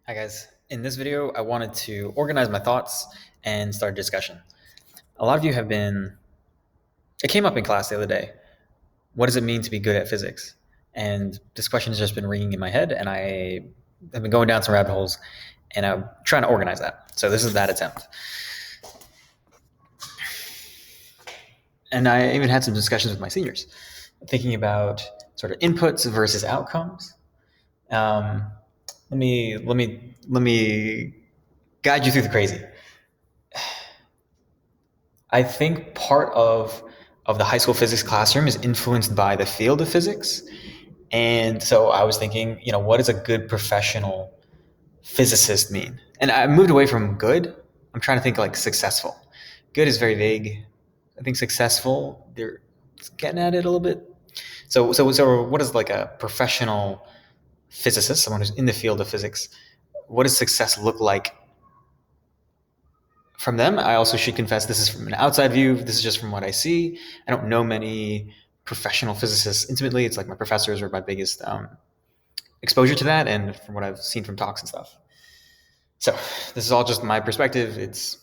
Hi guys. In this video, I wanted to organize my thoughts and start a discussion. A lot of you have been, it came up in class the other day. What does it mean to be good at physics? And this question has just been ringing in my head, and I have been going down some rabbit holes, and I'm trying to organize that. So this is that attempt. And I even had some discussions with my seniors, thinking about sort of inputs versus outcomes. Let me guide you through the crazy. I think part of the high school physics classroom is influenced by the field of physics. And so I was thinking, what does a good professional physicist mean? And I moved away from good. I'm trying to think like successful. Good is very vague. I think successful, they're getting at it a little bit. So what is like a professional physicist, someone who's in the field of physics? What does success look like from them? I also should confess, this is from an outside view. This is just from what I see. I don't know many professional physicists intimately. It's like my professors are my biggest exposure to that, and from what I've seen from talks and stuff. So this is all just my perspective. It's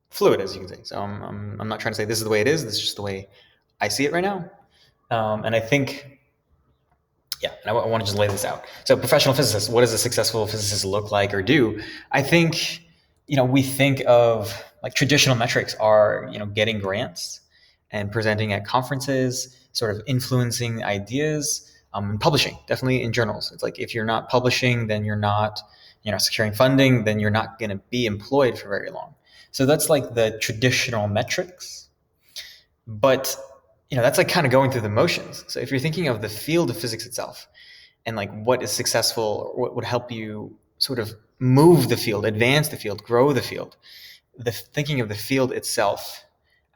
fluid, as you can say. So I'm not trying to say this is the way it is. This is just the way I see it right now. And I think, and I want to just lay this out. So professional physicists, what does a successful physicist look like or do? I think, we think of like traditional metrics are, getting grants and presenting at conferences, sort of influencing ideas, publishing, definitely in journals. It's like if you're not publishing, then you're not, securing funding, then you're not going to be employed for very long. So that's like the traditional metrics. But, that's like kind of going through the motions. So if you're thinking of the field of physics itself and like what is successful or what would help you sort of move the field, advance the field, grow the field, the thinking of the field itself,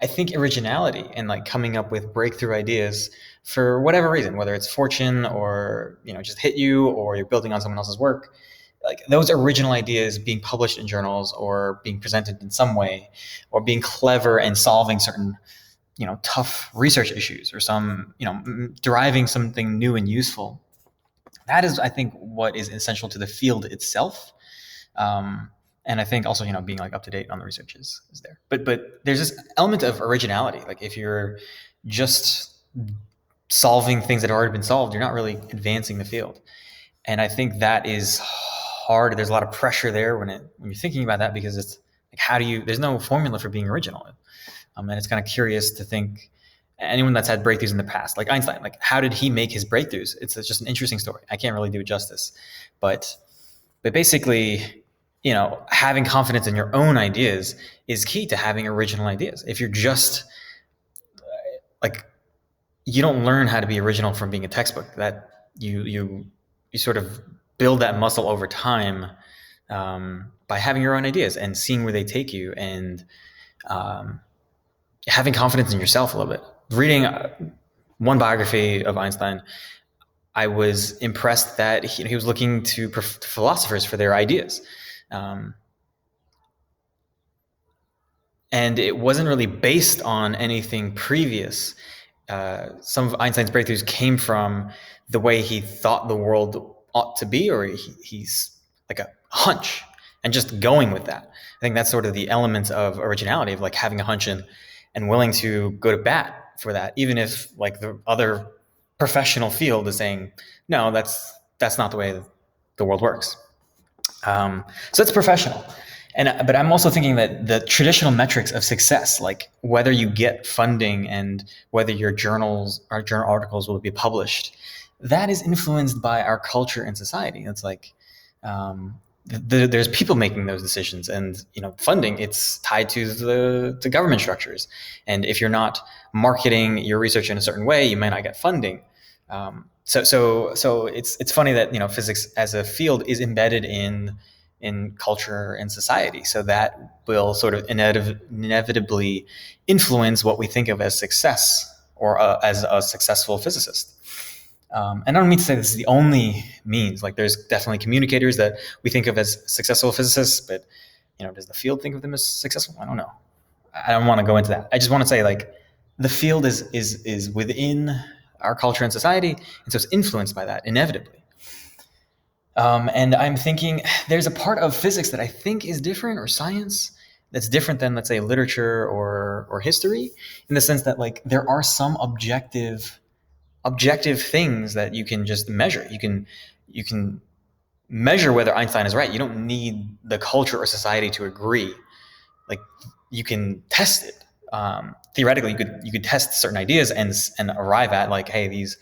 I think originality and like coming up with breakthrough ideas for whatever reason, whether it's fortune or, just hit you or you're building on someone else's work, like those original ideas being published in journals or being presented in some way or being clever and solving certain, tough research issues or some, deriving something new and useful. That is, I think, what is essential to the field itself. And I think also, being like up to date on the research is there. But there's this element of originality. Like if you're just solving things that have already been solved, you're not really advancing the field. And I think that is hard. There's a lot of pressure there when you're thinking about that, because it's like, there's no formula for being original. And it's kind of curious to think, anyone that's had breakthroughs in the past, like Einstein, like how did he make his breakthroughs? It's just an interesting story. I can't really do it justice, but basically, having confidence in your own ideas is key to having original ideas. If you're just like, you don't learn how to be original from being a textbook. That you sort of build that muscle over time by having your own ideas and seeing where they take you, and having confidence in yourself a little bit. Reading one biography of Einstein, I was impressed that he was looking to philosophers for their ideas. And it wasn't really based on anything previous. Some of Einstein's breakthroughs came from the way he thought the world ought to be, or he's like a hunch and just going with that. I think that's sort of the elements of originality, of like having a hunch and willing to go to bat for that, even if like the other professional field is saying, no, that's not the way the world works. So it's professional. But I'm also thinking that the traditional metrics of success, like whether you get funding and whether your journal articles will be published, that is influenced by our culture and society. It's like, there's people making those decisions, and funding, it's tied to government structures. And if you're not marketing your research in a certain way, you may not get funding. So it's funny that physics as a field is embedded in culture and society, so that will sort of inevitably influence what we think of as success or as a successful physicist. And I don't mean to say this is the only means. Like there's definitely communicators that we think of as successful physicists, but does the field think of them as successful? I don't know. I don't want to go into that. I just want to say like the field is within our culture and society, and so it's influenced by that inevitably. And I'm thinking there's a part of physics that I think is different, or science that's different than, let's say, literature or history, in the sense that like there are some objective things that you can just measure. You can measure whether Einstein is right. You don't need the culture or society to agree. Like you can test it. Theoretically, you could test certain ideas and arrive at like, hey, these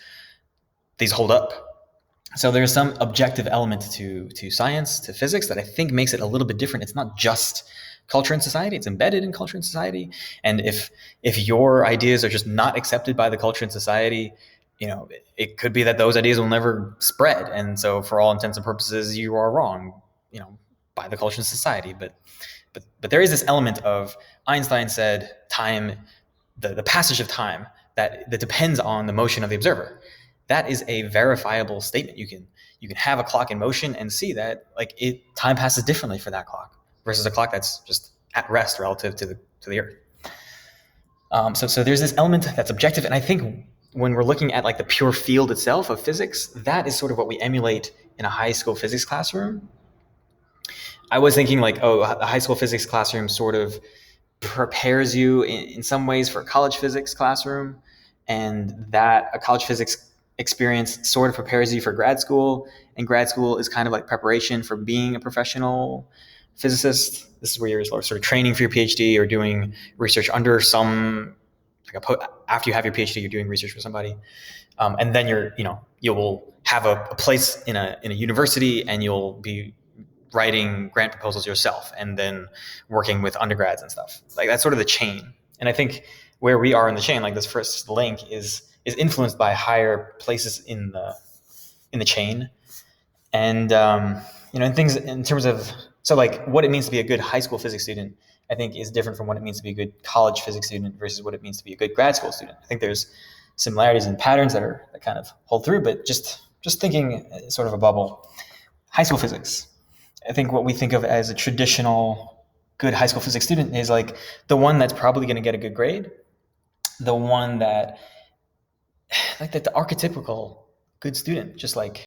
hold up. So there's some objective element to science, to physics, that I think makes it a little bit different. It's not just culture and society; it's embedded in culture and society. And if your ideas are just not accepted by the culture and society, it could be that those ideas will never spread. And so, for all intents and purposes, you are wrong, by the culture and society. But there is this element of Einstein said time, the passage of time that depends on the motion of the observer. That is a verifiable statement. You can have a clock in motion and see that like time passes differently for that clock versus a clock that's just at rest relative to the earth. So there's this element that's objective, and I think when we're looking at like the pure field itself of physics, that is sort of what we emulate in a high school physics classroom. I was thinking like, a high school physics classroom sort of prepares you in some ways for a college physics classroom, and that a college physics experience sort of prepares you for grad school, and grad school is kind of like preparation for being a professional physicist. This is where you're sort of training for your PhD or doing research under some, after you have your PhD, you're doing research for somebody, and then you will have a place in a university, and you'll be writing grant proposals yourself, and then working with undergrads and stuff. Like that's sort of the chain. And I think where we are in the chain, like this first link, is influenced by higher places in the chain, and and things in terms of, so like what it means to be a good high school physics student, I think is different from what it means to be a good college physics student versus what it means to be a good grad school student. I think there's similarities and patterns that kind of hold through, but just thinking sort of a bubble. High school physics, I think what we think of as a traditional good high school physics student is like the one that's probably going to get a good grade, the one that, like the archetypical good student, just like